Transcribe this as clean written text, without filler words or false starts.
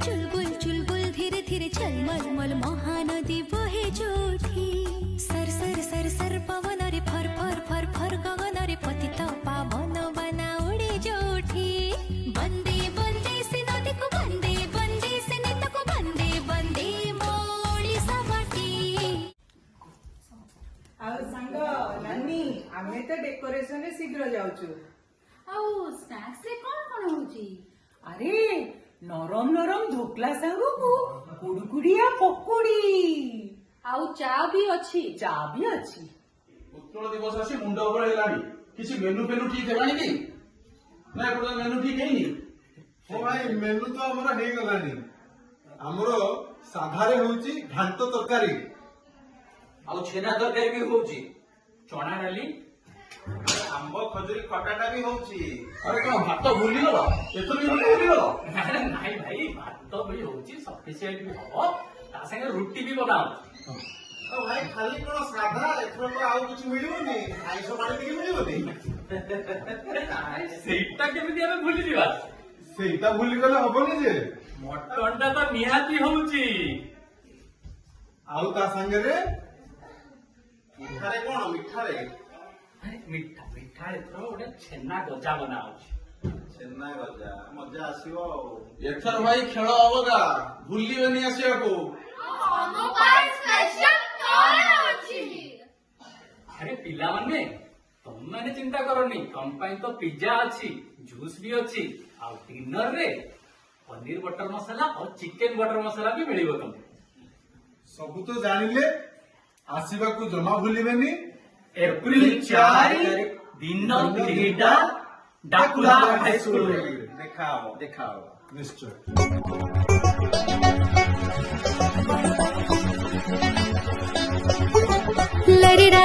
चुलबुल धीरे धीरे छलमल मल महानदी बहे जोठी सर सर सर सर पवन रे फर फर फर फर गगन रे पतित पावन बना उड़े जोठी बंदे बंदे से नदी को बंदे से नेता को बंदे मोड़ी सवाटी आउ संग नानी आमे तो डेकोरेशन रे शीघ्र जाउछु आउ स्नैक्स रे कोन कोन होची अरे नरम नरम धोकला सांगू को कुड़कुड़िया पकोड़ी आउ चा भी अछि चा भी अछि उत्कल दिवस आसी मुंड उपर हेलानी किसी मेनू पेनू ठीक हेलानी कि ना एपट मेनू ठीक हेनी ओ भाई मेनू तो हमर हे गलानी हमरो साधारे होउची घांट तरकारी आउ छेना तरकारी भी होउची चना डाली आंब खजूरी खटाटा भी होउची अरे कौन भात भूली गलो एतो भी भूली गलो नहीं भाई भात भी होची सफिशिएंट भी हो ता संगे रोटी भी बनाओ ओ भाई खाली कोन साधा एथरो को आउ किछ मिलिबोनी आइसो पानी टिके मिलिबोनी सेटा केमिति हमें भूली दिबा सेटा भूली गले हबनी जे मटन ता तो निहाती होची आउ ता संगे रे मिठारे कोन मिठारे मिठा मिठा एथरो गोटे छेना गजा बनाओ छेना गजा मजा आसीबो एथर भाई खेल हबगा भूलीबेनी आसिया को अरे पिला माने तुम मैंने चिंता करनी तुम पाई तो पिज्जा अच्छी जूस भी अच्छी और डिनर रे पनीर बटर मसाला और चिकन बटर मसाला भी मिलिबो तुम सब तो जानिले आसीबा को जमा भूलिबेनी एप्रिल 4 दिन 3टा डाकुला हाई स्कूल देखाओ निश्चय लरी रा